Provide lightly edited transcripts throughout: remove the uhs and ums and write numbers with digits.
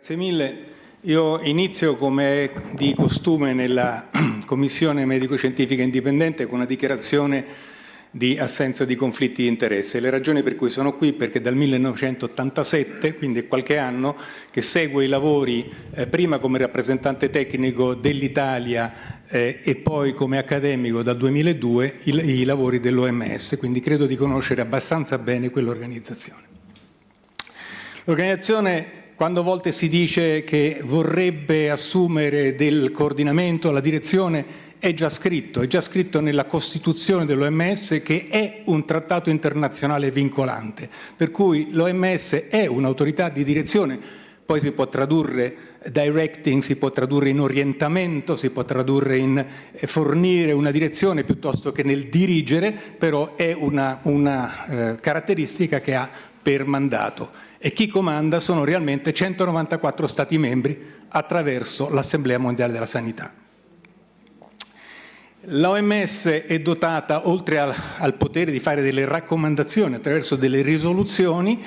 Grazie mille. Io inizio come di costume nella Commissione Medico-Scientifica Indipendente con una dichiarazione di assenza di conflitti di interesse. Le ragioni per cui sono qui, perché dal 1987, quindi è qualche anno, che seguo i lavori prima come rappresentante tecnico dell'Italia e poi come accademico dal 2002 i lavori dell'OMS, quindi credo di conoscere abbastanza bene quell'organizzazione. L'organizzazione, quando a volte si dice che vorrebbe assumere del coordinamento, la direzione, è già scritto nella Costituzione dell'OMS che è un trattato internazionale vincolante, per cui l'OMS è un'autorità di direzione, poi si può tradurre directing, si può tradurre in orientamento, si può tradurre in fornire una direzione piuttosto che nel dirigere, però è una caratteristica che ha per mandato. E chi comanda sono realmente 194 Stati membri attraverso l'Assemblea Mondiale della Sanità. L'OMS è dotata, oltre al potere di fare delle raccomandazioni attraverso delle risoluzioni,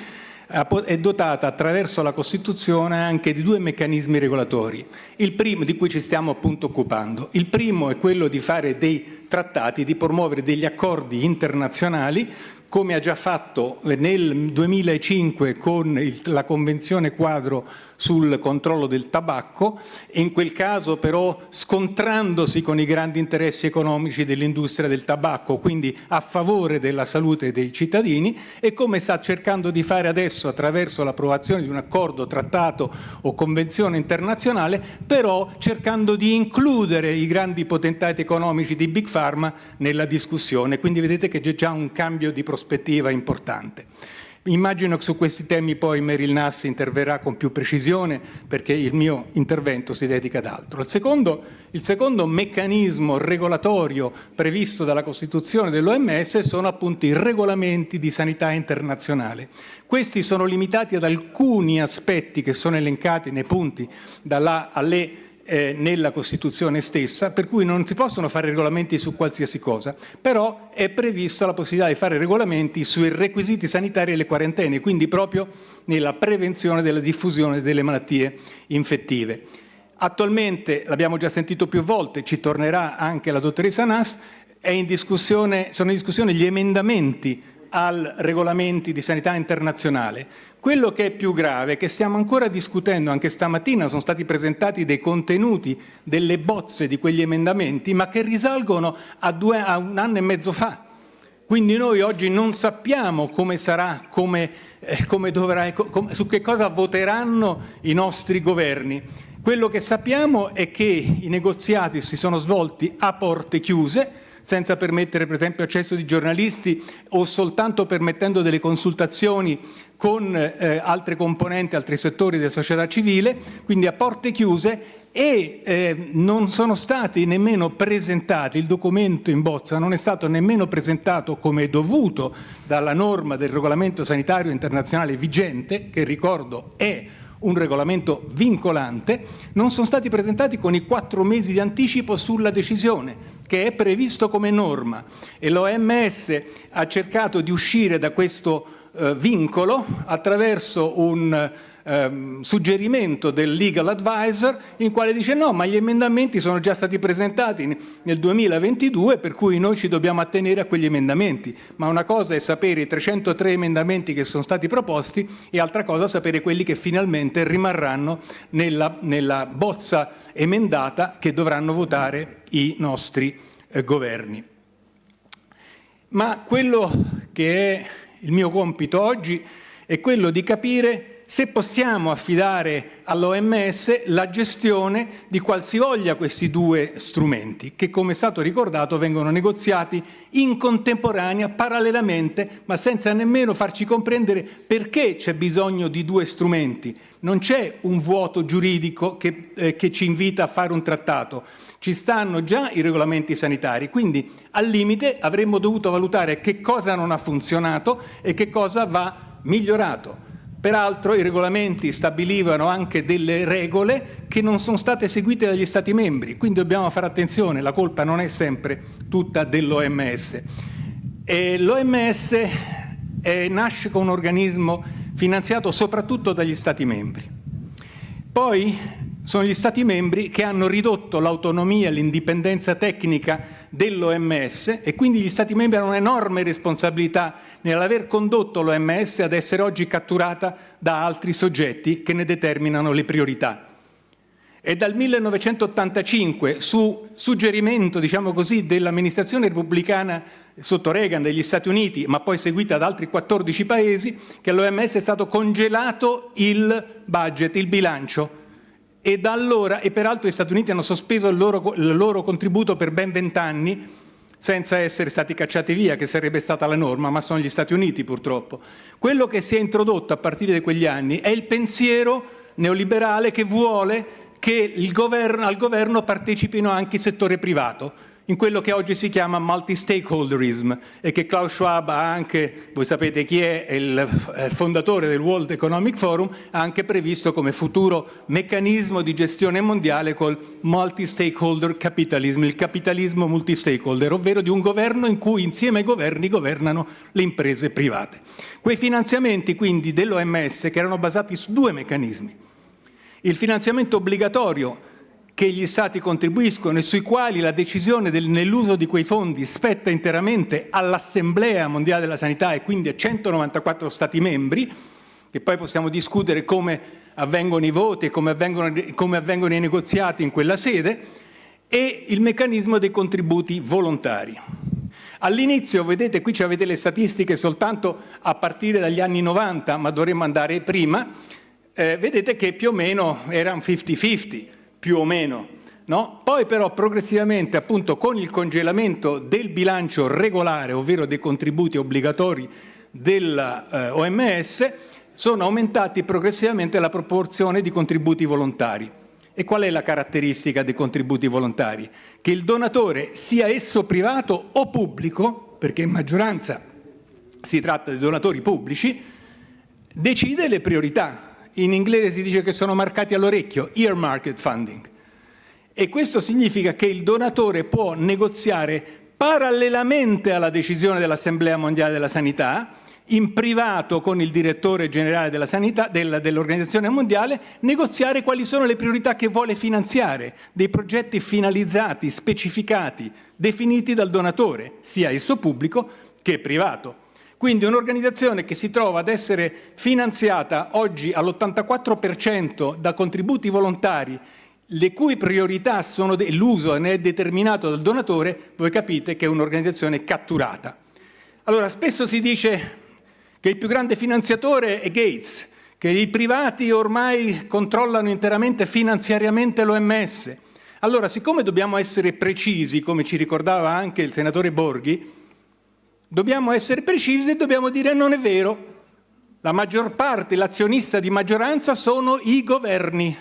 è dotata attraverso la Costituzione anche di due meccanismi regolatori, il primo di cui ci stiamo appunto occupando. Il primo è quello di fare dei trattati, di promuovere degli accordi internazionali, come ha già fatto nel 2005 con la Convenzione quadro sul controllo del tabacco, in quel caso però scontrandosi con i grandi interessi economici dell'industria del tabacco, quindi a favore della salute dei cittadini, e come sta cercando di fare adesso attraverso l'approvazione di un accordo, trattato o convenzione internazionale, però cercando di includere i grandi potentati economici di Big Pharma nella discussione. Quindi vedete che c'è già un cambio di prospettiva importante. Immagino che su questi temi poi Meryl Nass interverrà con più precisione, perché il mio intervento si dedica ad altro. Il secondo meccanismo regolatorio previsto dalla Costituzione dell'OMS sono appunto i regolamenti di sanità internazionale. Questi sono limitati ad alcuni aspetti che sono elencati nei punti dalla A all'E nella Costituzione stessa, per cui non si possono fare regolamenti su qualsiasi cosa, però è prevista la possibilità di fare regolamenti sui requisiti sanitari e le quarantene, quindi proprio nella prevenzione della diffusione delle malattie infettive. Attualmente, l'abbiamo già sentito più volte, ci tornerà anche la dottoressa Nass, sono in discussione gli emendamenti al regolamenti di sanità internazionale. Quello che è più grave è che stiamo ancora discutendo, anche stamattina sono stati presentati dei contenuti delle bozze di quegli emendamenti, ma che risalgono a un anno e mezzo fa. Quindi noi oggi non sappiamo come sarà, su che cosa voteranno i nostri governi. Quello che sappiamo è che i negoziati si sono svolti a porte chiuse, senza permettere per esempio accesso di giornalisti o soltanto permettendo delle consultazioni con altre componenti, altri settori della società civile, quindi a porte chiuse, e non sono stati nemmeno presentati, il documento in bozza non è stato nemmeno presentato come è dovuto dalla norma del regolamento sanitario internazionale vigente, che ricordo è un regolamento vincolante, non sono stati presentati con i 4 mesi di anticipo sulla decisione, che è previsto come norma, e l'OMS ha cercato di uscire da questo vincolo attraverso un suggerimento del legal advisor, in quale dice no, ma gli emendamenti sono già stati presentati nel 2022, per cui noi ci dobbiamo attenere a quegli emendamenti. Ma una cosa è sapere i 303 emendamenti che sono stati proposti e altra cosa sapere quelli che finalmente rimarranno nella bozza emendata che dovranno votare i nostri governi. Ma quello che è il mio compito oggi è quello di capire se possiamo affidare all'OMS la gestione di qualsivoglia questi due strumenti, che come è stato ricordato vengono negoziati in contemporanea, parallelamente, ma senza nemmeno farci comprendere perché c'è bisogno di due strumenti. Non c'è un vuoto giuridico che ci invita a fare un trattato. Ci stanno già i regolamenti sanitari, quindi al limite avremmo dovuto valutare che cosa non ha funzionato e che cosa va migliorato. Peraltro i regolamenti stabilivano anche delle regole che non sono state seguite dagli Stati membri, quindi dobbiamo fare attenzione, la colpa non è sempre tutta dell'OMS. L'OMS nasce con un organismo finanziato soprattutto dagli Stati membri. Poi sono gli Stati membri che hanno ridotto l'autonomia e l'indipendenza tecnica dell'OMS e quindi gli Stati membri hanno un'enorme responsabilità nell'aver condotto l'OMS ad essere oggi catturata da altri soggetti che ne determinano le priorità. È dal 1985, su suggerimento, diciamo così, dell'amministrazione repubblicana sotto Reagan degli Stati Uniti, ma poi seguita da altri 14 paesi, che all'OMS è stato congelato il budget, il bilancio. E da allora, e peraltro gli Stati Uniti hanno sospeso il loro contributo per ben 20 anni, senza essere stati cacciati via, che sarebbe stata la norma, ma sono gli Stati Uniti purtroppo. Quello che si è introdotto a partire da quegli anni è il pensiero neoliberale che vuole che al governo partecipino anche il settore privato, in quello che oggi si chiama multi-stakeholderism e che Klaus Schwab ha anche, voi sapete chi è il fondatore del World Economic Forum, ha anche previsto come futuro meccanismo di gestione mondiale col multi-stakeholder capitalism, il capitalismo multi-stakeholder, ovvero di un governo in cui insieme ai governi governano le imprese private. Quei finanziamenti quindi dell'OMS che erano basati su due meccanismi: il finanziamento obbligatorio che gli Stati contribuiscono e sui quali la decisione nell'uso di quei fondi spetta interamente all'Assemblea Mondiale della Sanità e quindi a 194 Stati membri, che poi possiamo discutere come avvengono i voti e come avvengono i negoziati in quella sede, e il meccanismo dei contributi volontari. All'inizio, vedete, qui avete le statistiche soltanto a partire dagli anni 90, ma dovremmo andare prima, vedete che più o meno era un 50-50, più o meno, no? Poi però progressivamente, appunto, con il congelamento del bilancio regolare, ovvero dei contributi obbligatori dell'OMS, sono aumentati progressivamente la proporzione di contributi volontari. E qual è la caratteristica dei contributi volontari? Che il donatore, sia esso privato o pubblico, perché in maggioranza si tratta di donatori pubblici, decide le priorità. In inglese si dice che sono marcati all'orecchio, earmarked funding. E questo significa che il donatore può negoziare parallelamente alla decisione dell'Assemblea Mondiale della Sanità, in privato con il direttore generale della sanità, dell'Organizzazione Mondiale, negoziare quali sono le priorità che vuole finanziare, dei progetti finalizzati, specificati, definiti dal donatore, sia esso pubblico che privato. Quindi un'organizzazione che si trova ad essere finanziata oggi all'84% da contributi volontari, le cui priorità sono l'uso ne è determinato dal donatore, voi capite che è un'organizzazione catturata. Allora, spesso si dice che il più grande finanziatore è Gates, che i privati ormai controllano interamente finanziariamente l'OMS. Allora, siccome dobbiamo essere precisi, come ci ricordava anche il senatore Borghi, dobbiamo essere precisi e dobbiamo dire non è vero. La maggior parte, l'azionista di maggioranza sono i governi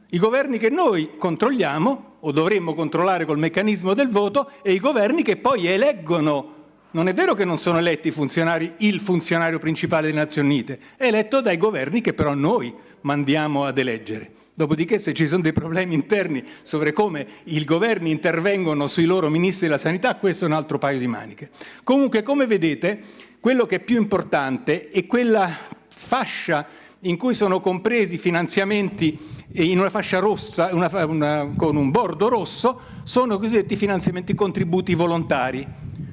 che noi controlliamo o dovremmo controllare col meccanismo del voto, e i governi che poi eleggono. Non è vero che non sono eletti il funzionario principale delle Nazioni Unite, è eletto dai governi che però noi mandiamo ad eleggere. Dopodiché, se ci sono dei problemi interni sobre come i governi intervengono sui loro ministri della sanità, questo è un altro paio di maniche. Comunque, come vedete, quello che è più importante è quella fascia in cui sono compresi finanziamenti in una fascia rossa, con un bordo rosso, sono i cosiddetti finanziamenti contributi volontari.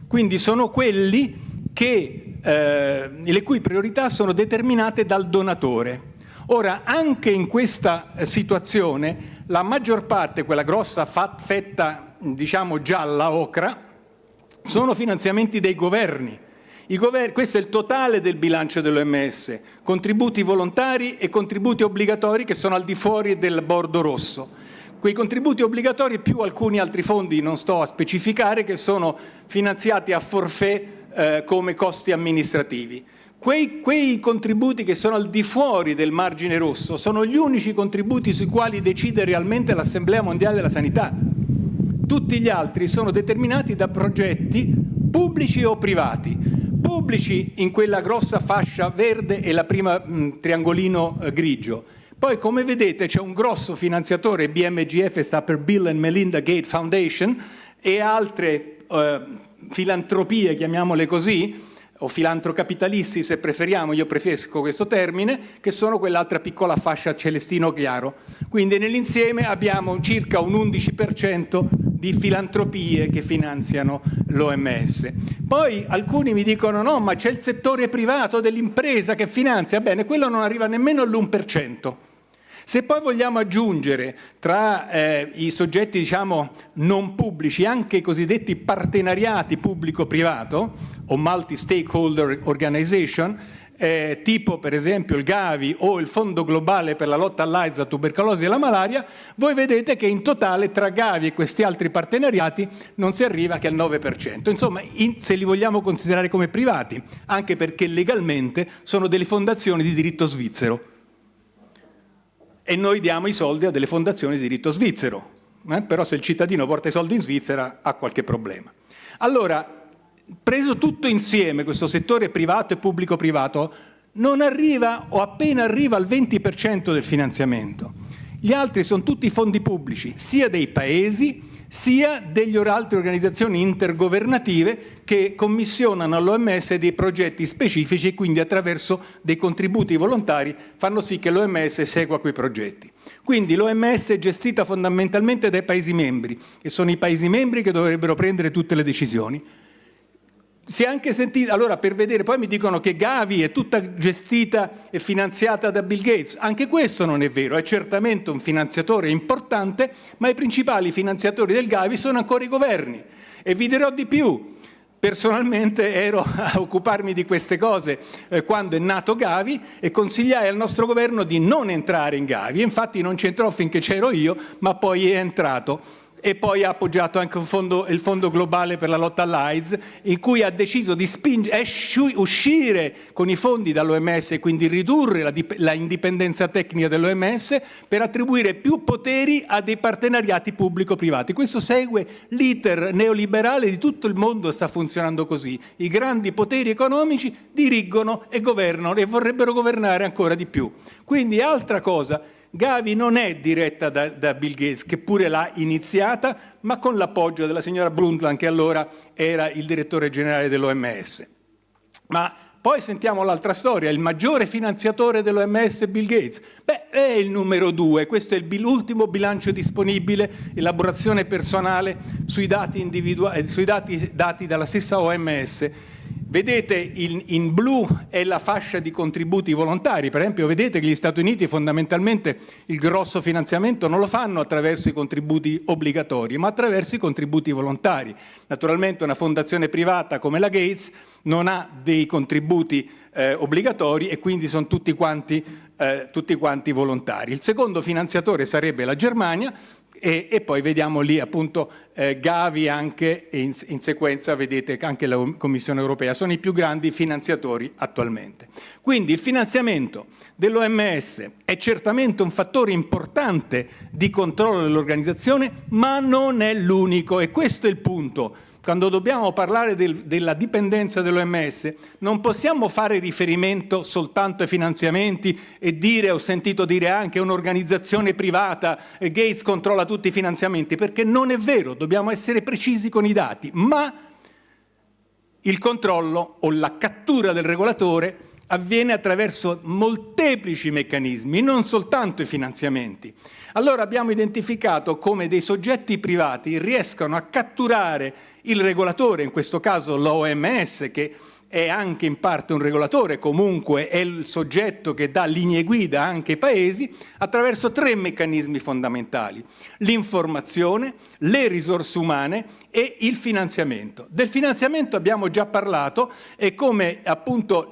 Quindi sono quelli le cui priorità sono determinate dal donatore. Ora, anche in questa situazione, la maggior parte, quella grossa fetta, diciamo gialla, ocra, sono finanziamenti dei governi. Questo è il totale del bilancio dell'OMS, contributi volontari e contributi obbligatori che sono al di fuori del bordo rosso. Quei contributi obbligatori più alcuni altri fondi, non sto a specificare, che sono finanziati a forfait come costi amministrativi. Quei contributi che sono al di fuori del margine rosso sono gli unici contributi sui quali decide realmente l'Assemblea Mondiale della Sanità. Tutti gli altri sono determinati da progetti pubblici o privati. Pubblici in quella grossa fascia verde e la prima triangolino grigio. Poi, come vedete, c'è un grosso finanziatore, BMGF sta per Bill and Melinda Gates Foundation, e altre filantropie, chiamiamole così, o filantrocapitalisti se preferiamo, io preferisco questo termine, che sono quell'altra piccola fascia celestino chiaro. Quindi nell'insieme abbiamo circa un 11% di filantropie che finanziano l'OMS. Poi alcuni mi dicono no, ma c'è il settore privato dell'impresa che finanzia, bene, quello non arriva nemmeno all'1%. Se poi vogliamo aggiungere tra i soggetti diciamo non pubblici anche i cosiddetti partenariati pubblico-privato o multi-stakeholder organization, tipo per esempio il Gavi o il Fondo Globale per la lotta all'AIDS, la tubercolosi e la malaria, voi vedete che in totale tra Gavi e questi altri partenariati non si arriva che al 9%. Insomma, se li vogliamo considerare come privati, anche perché legalmente sono delle fondazioni di diritto svizzero. E noi diamo i soldi a delle fondazioni di diritto svizzero, però se il cittadino porta i soldi in Svizzera ha qualche problema. Allora, preso tutto insieme, questo settore privato e pubblico-privato non arriva o appena arriva al 20% del finanziamento. Gli altri sono tutti fondi pubblici, sia dei paesi, sia delle altre organizzazioni intergovernative che commissionano all'OMS dei progetti specifici e quindi attraverso dei contributi volontari fanno sì che l'OMS segua quei progetti. Quindi l'OMS è gestita fondamentalmente dai Paesi membri e sono i Paesi membri che dovrebbero prendere tutte le decisioni. Si è anche sentito, allora per vedere, poi mi dicono che Gavi è tutta gestita e finanziata da Bill Gates, anche questo non è vero, è certamente un finanziatore importante, ma i principali finanziatori del Gavi sono ancora i governi. E vi dirò di più, personalmente ero a occuparmi di queste cose quando è nato Gavi e consigliai al nostro governo di non entrare in Gavi, infatti non c'entrò finché c'ero io, ma poi è entrato. E poi ha appoggiato anche il Fondo Globale per la lotta all'AIDS, in cui ha deciso di uscire con i fondi dall'OMS e quindi ridurre la indipendenza tecnica dell'OMS per attribuire più poteri a dei partenariati pubblico-privati. Questo segue l'iter neoliberale di tutto il mondo, sta funzionando così. I grandi poteri economici dirigono e governano e vorrebbero governare ancora di più. Quindi altra cosa, Gavi non è diretta da Bill Gates, che pure l'ha iniziata, ma con l'appoggio della signora Brundtland, che allora era il direttore generale dell'OMS. Ma poi sentiamo l'altra storia, il maggiore finanziatore dell'OMS è Bill Gates. Beh, è il numero 2, questo è l'ultimo bilancio disponibile, elaborazione personale sui dati dati dalla stessa OMS. Vedete in blu è la fascia di contributi volontari, per esempio vedete che gli Stati Uniti fondamentalmente il grosso finanziamento non lo fanno attraverso i contributi obbligatori, ma attraverso i contributi volontari. Naturalmente una fondazione privata come la Gates non ha dei contributi obbligatori e quindi sono tutti quanti volontari. Il secondo finanziatore sarebbe la Germania, e poi vediamo lì appunto Gavi anche in sequenza, vedete che anche la Commissione Europea sono i più grandi finanziatori attualmente. Quindi il finanziamento dell'OMS è certamente un fattore importante di controllo dell'organizzazione, ma non è l'unico e questo è il punto. Quando dobbiamo parlare della dipendenza dell'OMS non possiamo fare riferimento soltanto ai finanziamenti e dire, ho sentito dire anche un'organizzazione privata, Gates controlla tutti i finanziamenti, perché non è vero, dobbiamo essere precisi con i dati, ma il controllo o la cattura del regolatore avviene attraverso molteplici meccanismi, non soltanto i finanziamenti. Allora abbiamo identificato come dei soggetti privati riescano a catturare il regolatore, in questo caso l'OMS, che è anche in parte un regolatore, comunque è il soggetto che dà linee guida anche ai paesi, attraverso 3 meccanismi fondamentali: l'informazione, le risorse umane e il finanziamento. Del finanziamento abbiamo già parlato e come appunto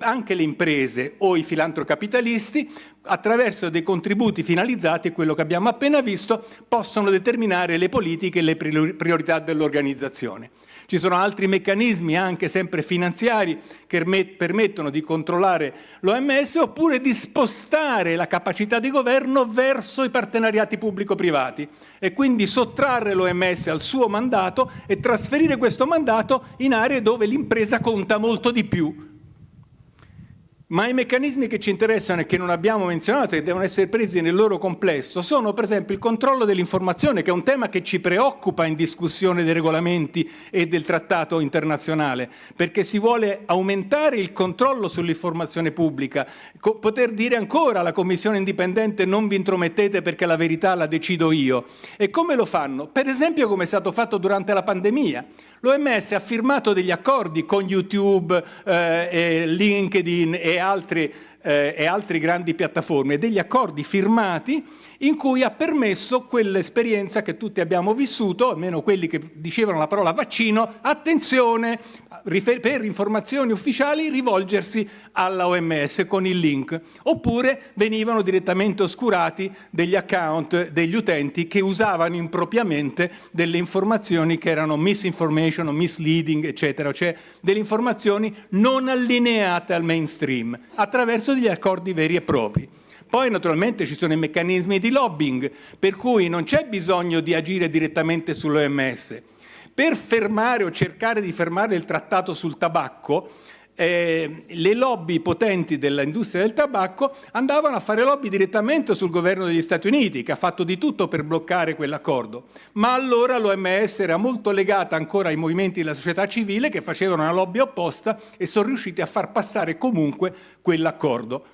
anche le imprese o i filantrocapitalisti attraverso dei contributi finalizzati, quello che abbiamo appena visto, possono determinare le politiche e le priorità dell'organizzazione. Ci sono altri meccanismi, anche sempre finanziari, che permettono di controllare l'OMS oppure di spostare la capacità di governo verso i partenariati pubblico-privati e quindi sottrarre l'OMS al suo mandato e trasferire questo mandato in aree dove l'impresa conta molto di più. Ma i meccanismi che ci interessano e che non abbiamo menzionato e che devono essere presi nel loro complesso sono per esempio il controllo dell'informazione, che è un tema che ci preoccupa in discussione dei regolamenti e del trattato internazionale, perché si vuole aumentare il controllo sull'informazione pubblica, poter dire ancora alla Commissione indipendente non vi intromettete perché la verità la decido io. E come lo fanno? Per esempio come è stato fatto durante la pandemia. L'OMS ha firmato degli accordi con YouTube, LinkedIn e altre grandi piattaforme, degli accordi firmati in cui ha permesso quell'esperienza che tutti abbiamo vissuto, almeno quelli che dicevano la parola vaccino, attenzione, per informazioni ufficiali rivolgersi alla OMS con il link, oppure venivano direttamente oscurati degli account degli utenti che usavano impropriamente delle informazioni che erano misinformation o misleading, eccetera, cioè delle informazioni non allineate al mainstream, attraverso degli accordi veri e propri. Poi naturalmente ci sono i meccanismi di lobbying, per cui non c'è bisogno di agire direttamente sull'OMS. Per fermare o cercare di fermare il trattato sul tabacco, le lobby potenti dell'industria del tabacco andavano a fare lobby direttamente sul governo degli Stati Uniti, che ha fatto di tutto per bloccare quell'accordo. Ma allora l'OMS era molto legata ancora ai movimenti della società civile che facevano una lobby opposta e sono riusciti a far passare comunque quell'accordo.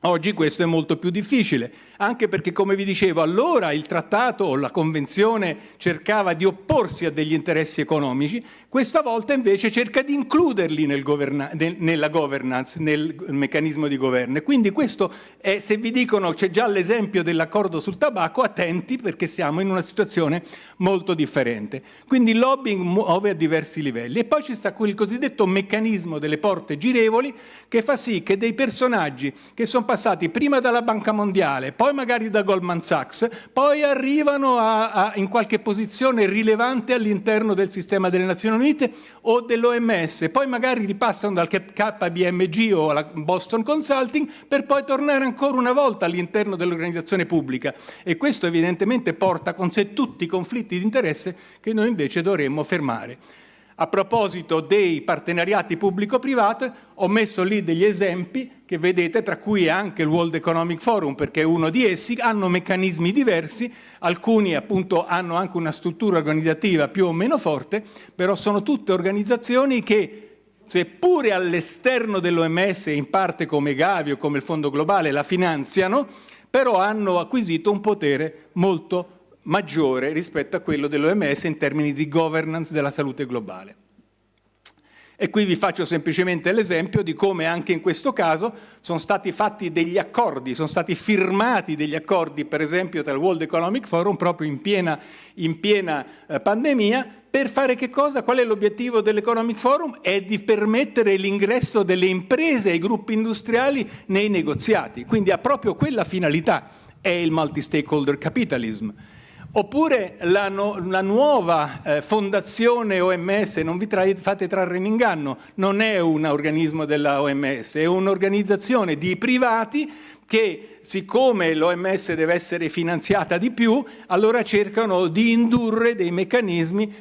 Oggi questo è molto più difficile, anche perché, come vi dicevo, allora il trattato o la convenzione cercava di opporsi a degli interessi economici, questa volta invece cerca di includerli nella governance, nel meccanismo di governo. E quindi questo è, se vi dicono c'è già l'esempio dell'accordo sul tabacco, attenti perché siamo in una situazione molto differente. Quindi il lobbying muove a diversi livelli. E poi ci sta quel cosiddetto meccanismo delle porte girevoli che fa sì che dei personaggi che sono passati prima dalla Banca Mondiale, poi magari da Goldman Sachs, poi arrivano in qualche posizione rilevante all'interno del sistema delle Nazioni Unite o dell'OMS, poi magari ripassano dal KPMG o alla Boston Consulting per poi tornare ancora una volta all'interno dell'organizzazione pubblica. E questo evidentemente porta con sé tutti i conflitti di interesse che noi invece dovremmo fermare. A proposito dei partenariati pubblico-privato, ho messo lì degli esempi che vedete, tra cui anche il World Economic Forum, perché è uno di essi, hanno meccanismi diversi, alcuni appunto hanno anche una struttura organizzativa più o meno forte, però sono tutte organizzazioni che, seppure all'esterno dell'OMS, in parte come Gavi o come il Fondo Globale, la finanziano, però hanno acquisito un potere molto maggiore rispetto a quello dell'OMS in termini di governance della salute globale. E qui vi faccio semplicemente l'esempio di come anche in questo caso sono stati fatti degli accordi, sono stati firmati degli accordi, per esempio tra il World Economic Forum proprio in piena pandemia, per fare che cosa? Qual è l'obiettivo dell'Economic Forum? È di permettere l'ingresso delle imprese e i gruppi industriali nei negoziati, quindi ha proprio quella finalità, è il multi-stakeholder capitalism. Oppure la nuova fondazione OMS, non vi fate trarre in inganno, non è un organismo della OMS, è un'organizzazione di privati che, siccome l'OMS deve essere finanziata di più, allora cercano di indurre dei meccanismi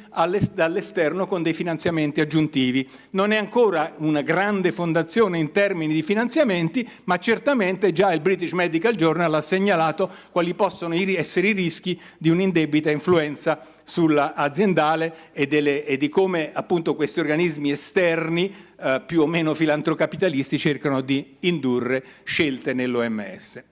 dall'esterno con dei finanziamenti aggiuntivi. Non è ancora una grande fondazione in termini di finanziamenti, ma certamente già il British Medical Journal ha segnalato quali possono essere i rischi di un'indebita influenza sulla aziendale e di come appunto questi organismi esterni più o meno filantropicapitalisti cercano di indurre scelte nell'OMS.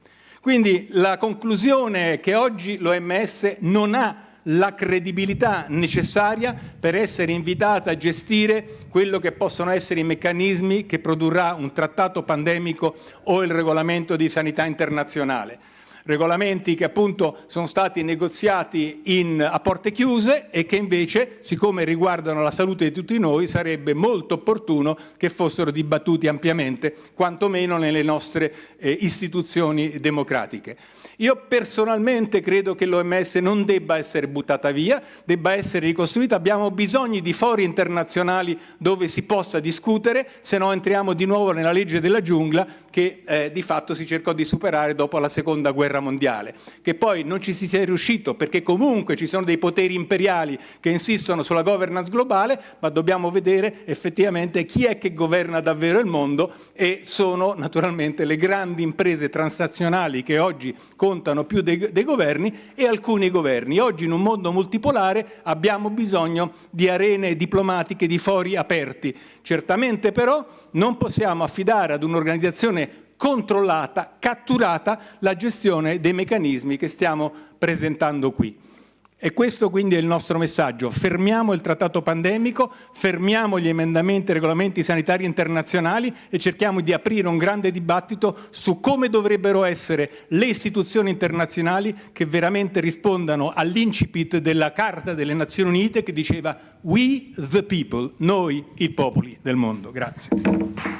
Quindi la conclusione è che oggi l'OMS non ha la credibilità necessaria per essere invitata a gestire quello che possono essere i meccanismi che produrrà un trattato pandemico o il regolamento di sanità internazionale. Regolamenti che appunto sono stati negoziati a porte chiuse e che invece, siccome riguardano la salute di tutti noi, sarebbe molto opportuno che fossero dibattuti ampiamente, quantomeno nelle nostre istituzioni democratiche. Io personalmente credo che l'OMS non debba essere buttata via, debba essere ricostruita, abbiamo bisogno di fori internazionali dove si possa discutere, se no entriamo di nuovo nella legge della giungla che di fatto si cercò di superare dopo la Seconda Guerra guerra mondiale. Che poi non ci si sia riuscito perché comunque ci sono dei poteri imperiali che insistono sulla governance globale, ma dobbiamo vedere effettivamente chi è che governa davvero il mondo, e sono naturalmente le grandi imprese transnazionali che oggi contano più dei governi e alcuni governi. Oggi in un mondo multipolare abbiamo bisogno di arene diplomatiche, di fori aperti. Certamente però non possiamo affidare ad un'organizzazione controllata, catturata, la gestione dei meccanismi che stiamo presentando qui. E questo quindi è il nostro messaggio: fermiamo il trattato pandemico, fermiamo gli emendamenti ai regolamenti sanitari internazionali e cerchiamo di aprire un grande dibattito su come dovrebbero essere le istituzioni internazionali che veramente rispondano all'incipit della Carta delle Nazioni Unite che diceva "We the people", noi i popoli del mondo. Grazie.